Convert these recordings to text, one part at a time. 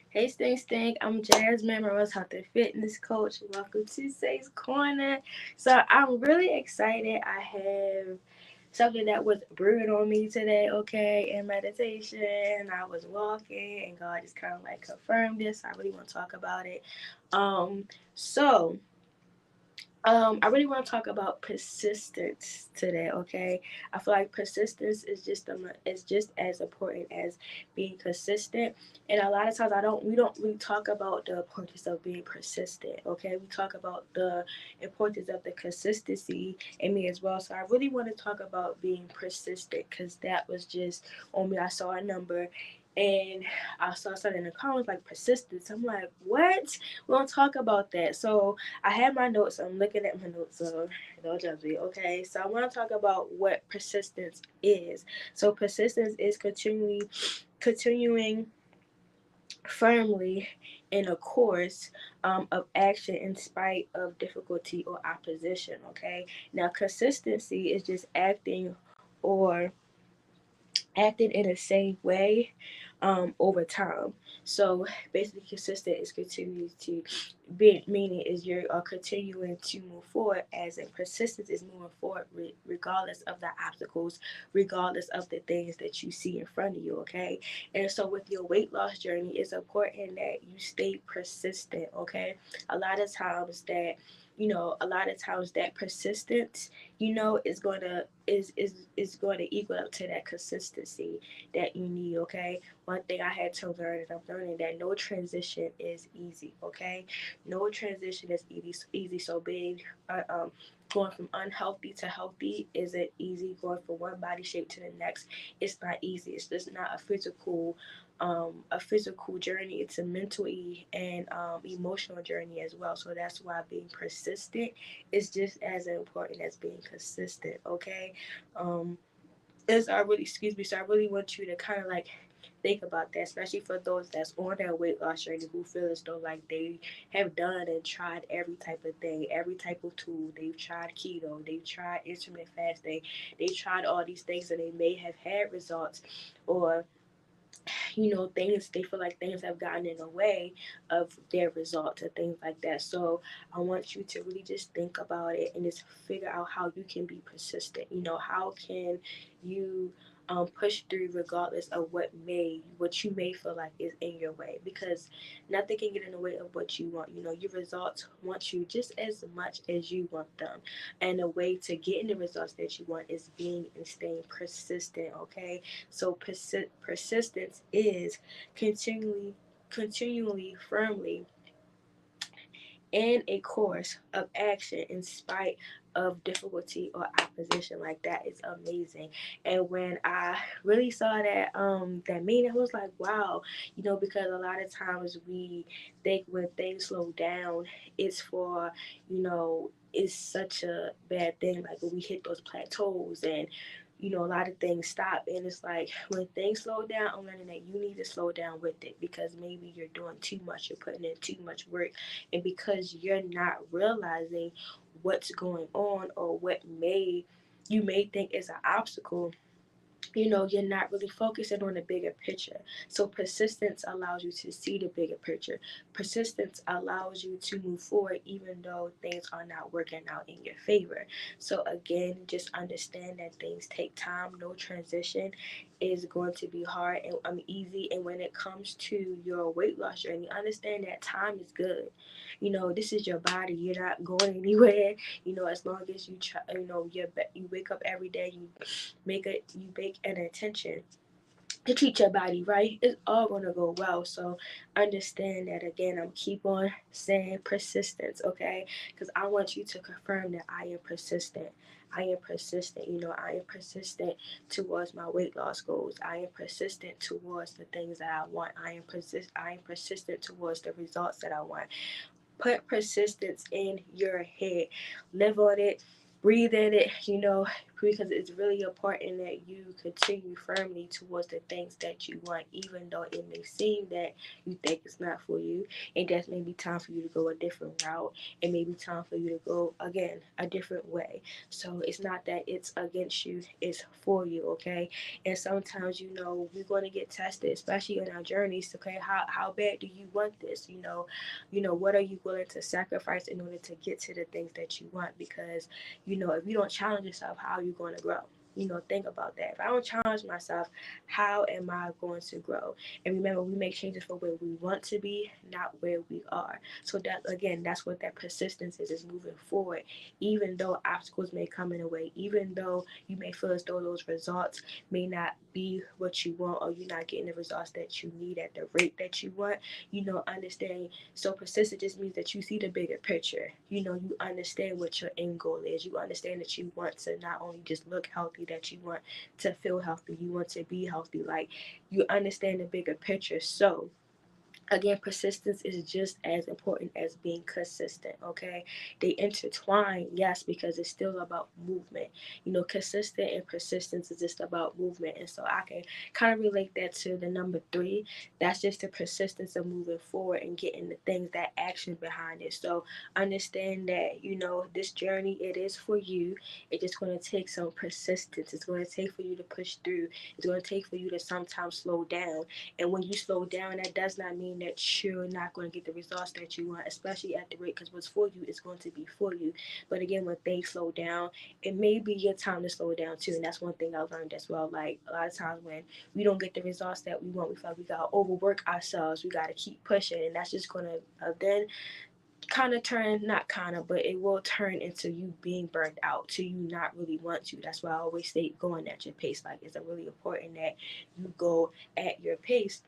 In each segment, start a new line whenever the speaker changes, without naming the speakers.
Hey, Stink. I'm Jasmine, Rose Health and Fitness Coach. Welcome to Say's Corner. So, I'm really excited. I have something that was brewing on me today, okay, in meditation. I was walking, and God just kind of like confirmed this. I really want to talk about it. Um, so, I really want to talk about persistence today. Okay, I feel like persistence is just as important as being consistent. And a lot of times, we don't really talk about the importance of being persistent. Okay, we talk about the importance of the consistency in me as well. So I really want to talk about being persistent because that was just on me. I saw a number. And I saw something in the comments like persistence. I'm like, what? We don't talk about that. So I have my notes. I'm looking at my notes, so don't judge me, okay? So I want to talk about what persistence is. So persistence is continuing firmly in a course of action in spite of difficulty or opposition, okay? Now, consistency is just or acting in the same way over time. So basically, consistent is continuing to be, meaning is you are continuing to move forward, as in persistence is moving forward regardless of the obstacles, regardless of the things that you see in front of you. Okay, and so with your weight loss journey, it's important that you stay persistent. Okay, a lot of times that persistence is going to equal up to that consistency that you need. Okay, one thing I had to learn is I'm learning that no transition is easy. Okay, no transition is easy. So being going from unhealthy to healthy isn't easy. Going from one body shape to the next, it's not easy. It's just not a physical journey. It's a mentally and emotional journey as well. So that's why being persistent is just as important as being consistent. Okay, um, as I really excuse me. So I really want you to kind of like think about that, especially for those that's on their weight loss journey who feel as though like they have done and tried every type of thing, every type of tool. They've tried keto, they've tried intermittent fasting, they tried all these things and they may have had results, or things they feel like things have gotten in the way of their results and things like that. So I want you to really just think about it and just figure out how you can be persistent. How can you push through regardless of what you may feel like is in your way, because nothing can get in the way of what you want. Your results want you just as much as you want them, and the way to get in the results that you want is being and staying persistent. Okay, so persistence is continually firmly in a course of action in spite of difficulty or opposition. Like, that is amazing. And when I really saw that meaning, I was like, wow. Because a lot of times we think when things slow down, it's for, it's such a bad thing, like when we hit those plateaus and a lot of things stop. And it's like when things slow down, I'm learning that you need to slow down with it, because maybe you're doing too much, you're putting in too much work, and because you're not realizing what's going on, or what you may think is an obstacle, you're not really focusing on the bigger picture. So persistence allows you to see the bigger picture. Persistence allows you to move forward even though things are not working out in your favor. So again, just understand that things take time. No transition is going to be hard and easy. And when it comes to your weight loss journey, understand that time is good. This is your body. You're not going anywhere. As long as you try, you wake up every day, you make an intention to treat your body right, it's all gonna go well. So understand that. Again, I'm keep on saying persistence, okay? Because I want you to confirm that I am persistent. I am persistent. I am persistent towards my weight loss goals. I am persistent towards the things that I want. I am persistent towards the results that I want. Put persistence in your head. Live on it. Breathe in it. because it's really important that you continue firmly towards the things that you want, even though it may seem that you think it's not for you. It just may be time for you to go a different route. It may be time for you to go again a different way. So it's not that it's against you, it's for you, okay? And sometimes, we're going to get tested, especially in our journeys. Okay, how bad do you want this? What are you willing to sacrifice in order to get to the things that you want? Because if you don't challenge yourself, how are you going to grow? Think about that. If I don't challenge myself, how am I going to grow? And remember, we make changes for where we want to be, not where we are. So that, again, that's what that persistence is moving forward. Even though obstacles may come in the way, even though you may feel as though those results may not be what you want, or you're not getting the results that you need at the rate that you want, understand. So persistent just means that you see the bigger picture. You understand what your end goal is. You understand that you want to not only just look healthy, that you want to feel healthy, you want to be healthy. Like, you understand the bigger picture. So again, persistence is just as important as being consistent, okay? They intertwine, yes, because it's still about movement. Consistent and persistence is just about movement. And so I can kind of relate that to the number 3. That's just the persistence of moving forward and getting the things, that action behind it. So understand that, this journey, it is for you. It's just going to take some persistence. It's going to take for you to push through. It's going to take for you to sometimes slow down. And when you slow down, that does not mean that you're not going to get the results that you want, especially at the rate, because what's for you is going to be for you. But again, when things slow down, it may be your time to slow down too. And that's one thing I learned as well. Like, a lot of times when we don't get the results that we want, we feel like we got to overwork ourselves. We got to keep pushing. And that's just going to then kind of turn, not kind of, but it will turn into you being burnt out, to you not really want to. That's why I always say going at your pace. Like, it's really important that you go at your pace,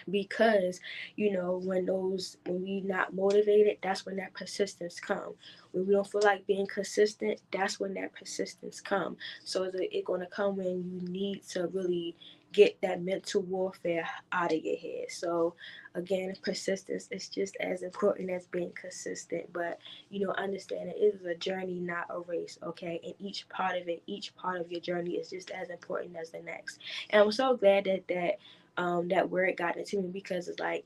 because when we not motivated, that's when that persistence come. When we don't feel like being consistent, that's when that persistence come. So it's going to come when you need to really get that mental warfare out of your head. So again, persistence is just as important as being consistent. But understand it is a journey, not a race, okay? And each part of it, each part of your journey is just as important as the next. And I'm so glad that word got into me, because it's like,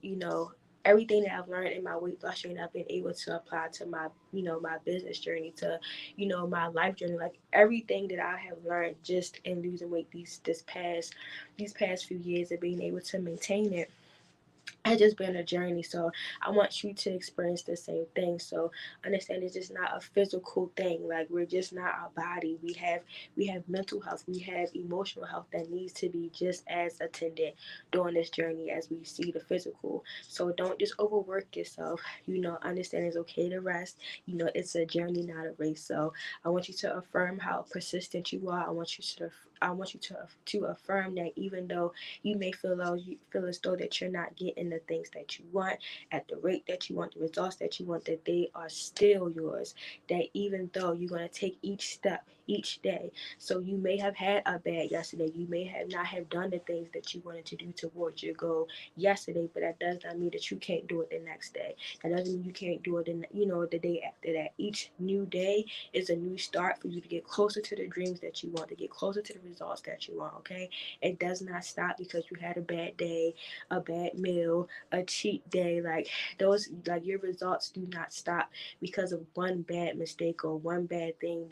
everything that I've learned in my weight loss journey, I've been able to apply to my, my business journey, to, my life journey. Like, everything that I have learned just in losing weight these past few years, and being able to maintain it, has just been a journey. So I want you to experience the same thing. So understand it's just not a physical thing. Like, we're just not our body. We have mental health, we have emotional health that needs to be just as attended during this journey as we see the physical. So don't just overwork yourself. Understand it's okay to rest. It's a journey, not a race. So I want you to affirm how persistent you are. I want you to affirm that even though you may feel as though that you're not getting the things that you want at the rate that you want, the results that you want, that they are still yours. That even though you're going to take each step each day. So you may have had a bad yesterday. You may have not have done the things that you wanted to do towards your goal yesterday, but that does not mean that you can't do it the next day. That doesn't mean you can't do it the day after that. Each new day is a new start for you to get closer to the dreams that you want, to get closer to the results that you want, okay? It does not stop because you had a bad day, a bad meal, a cheat day. Like, your results do not stop because of one bad mistake or one bad thing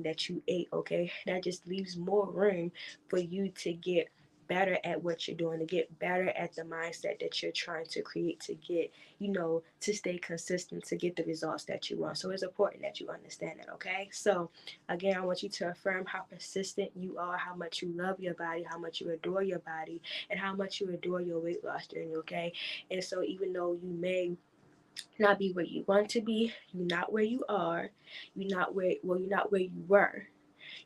that you ate, okay? That just leaves more room for you to get better at what you're doing, to get better at the mindset that you're trying to create, to get, to stay consistent, to get the results that you want. So it's important that you understand that, okay? So again, I want you to affirm how persistent you are, how much you love your body, how much you adore your body, and how much you adore your weight loss journey, okay? And so even though you may not be where you want to be, you're not where you are, you're not where you were.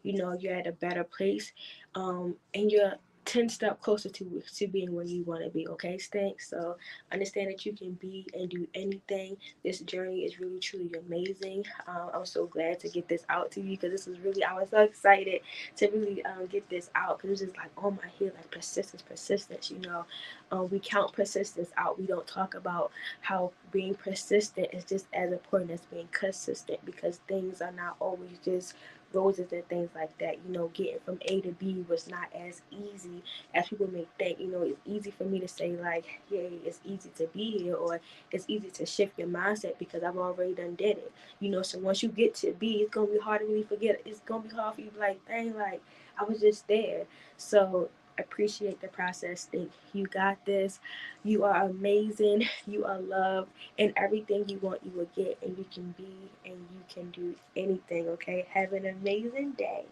You're at a better place, and you're 10 steps closer to being where you want to be, okay, Stink? So understand that you can be and do anything. This journey is really truly amazing. I'm so glad to get this out to you, because I was so excited to really get this out, because it's just like, oh my head, like persistence. We count persistence out. We don't talk about how being persistent is just as important as being consistent, because things are not always just roses and things like that. You know, getting from A to B was not as easy as people may think. You know, it's easy for me to say like, yay, it's easy to be here, or it's easy to shift your mindset because I've already done did it. You know, so once you get to B, it's gonna be hard to really forget. It's gonna be hard for you to be like, dang, like I was just there. So appreciate the process. Think you got this. You are amazing. You are loved, and everything you want, you will get, and you can be, and you can do anything. Okay. Have an amazing day.